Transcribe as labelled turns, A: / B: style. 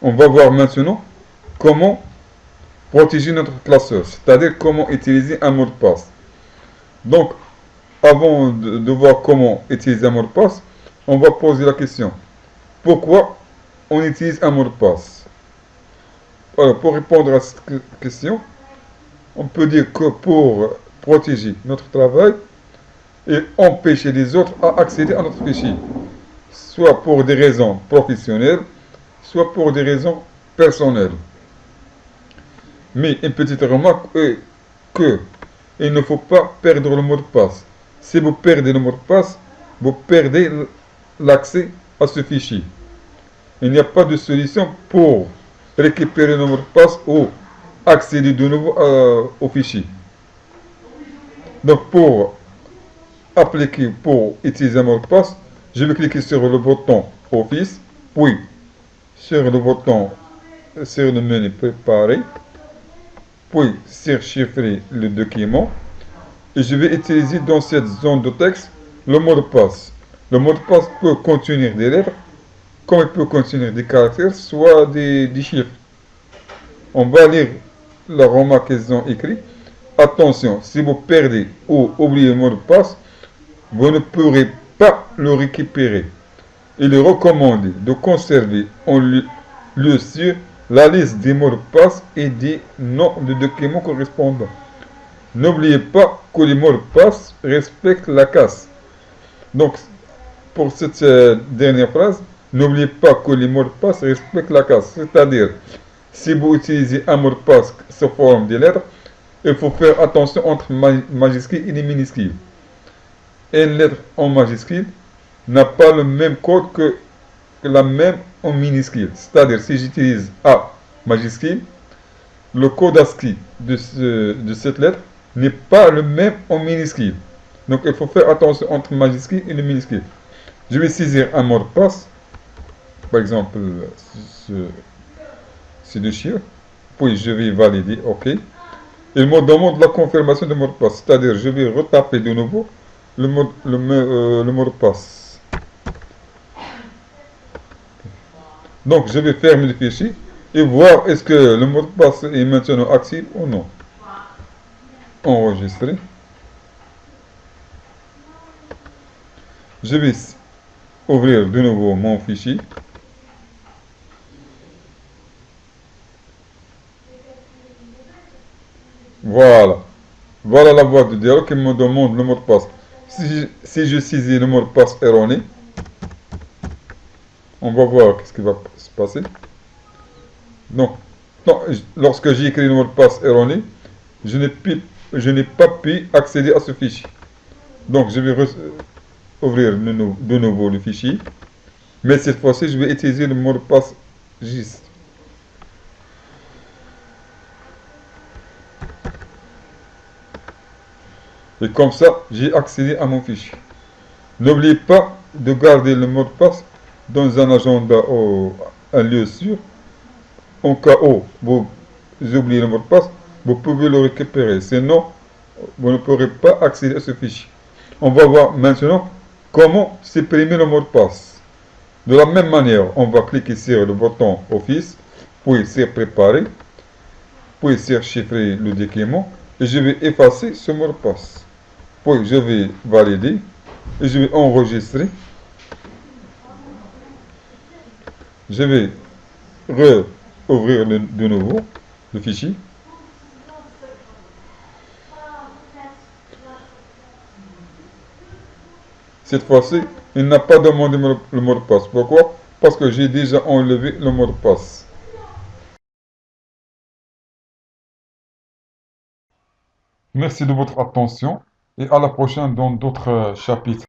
A: On va voir maintenant comment protéger notre classeur, c'est-à-dire comment utiliser un mot de passe. Donc, avant de voir comment utiliser un mot de passe, on va poser la question. Pourquoi on utilise un mot de passe? Alors, pour répondre à cette question, on peut dire que pour protéger notre travail et empêcher les autres à accéder à notre fichier, soit pour des raisons professionnelles, soit pour des raisons personnelles. Mais une petite remarque est que il ne faut pas perdre le mot de passe. Si vous perdez le mot de passe, vous perdez l'accès à ce fichier. Il n'y a pas de solution pour récupérer le mot de passe ou accéder de nouveau au fichier. Donc pour utiliser un mot de passe, je vais cliquer sur le bouton Office, puis sur le bouton sur le menu Préparer, puis sur Chiffrer le document, et je vais utiliser dans cette zone de texte le mot de passe. Le mot de passe peut contenir des lettres, comme il peut contenir des caractères, soit des chiffres. On va lire la remarque qu'ils ont écrit. Attention, si vous perdez ou oubliez le mot de passe, vous ne pourrez pas le récupérer. Il est recommandé de conserver en lieu sûr la liste des mots de passe et des noms de documents correspondants. N'oubliez pas que les mots de passe respectent la casse. Donc, pour cette dernière phrase, n'oubliez pas que les mots de passe respectent la casse. C'est-à-dire, si vous utilisez un mot de passe sous forme de lettres, il faut faire attention entre majuscules et les minuscules. Une lettre en majuscule n'a pas le même code que la même en minuscule. C'est-à-dire, si j'utilise A majuscule, le code ASCII de cette lettre n'est pas le même en minuscule. Donc, il faut faire attention entre majuscule et le minuscule. Je vais saisir un mot de passe. Par exemple, c'est de chien. Puis, je vais valider OK. Il me demande la confirmation du mot de passe. C'est-à-dire, je vais retaper de nouveau le mot de passe. Donc, je vais fermer le fichier et voir est-ce que le mot de passe est maintenant actif ou non. Enregistrer. Je vais ouvrir de nouveau mon fichier. Voilà. Voilà la boîte de dialogue qui me demande le mot de passe. Si je saisis le mot de passe erroné, on va voir ce qui va se passer. Donc, lorsque j'ai écrit le mot de passe erroné, je n'ai pas pu accéder à ce fichier. Donc, je vais ouvrir de nouveau le fichier. Mais cette fois-ci, je vais utiliser le mot de passe juste. Et comme ça, j'ai accédé à mon fichier. N'oubliez pas de garder le mot de passe dans un agenda ou un lieu sûr. En cas où vous oubliez le mot de passe, vous pouvez le récupérer. Sinon, vous ne pourrez pas accéder à ce fichier. On va voir maintenant comment supprimer le mot de passe. De la même manière, on va cliquer sur le bouton Office, puis sur Préparer, puis sur Chiffrer le document, et je vais effacer ce mot de passe. Puis je vais valider, et je vais enregistrer. Je vais ouvrir de nouveau le fichier. Cette fois-ci, il n'a pas demandé le mot de passe. Pourquoi? Parce que j'ai déjà enlevé le mot de passe. Merci de votre attention et à la prochaine dans d'autres chapitres.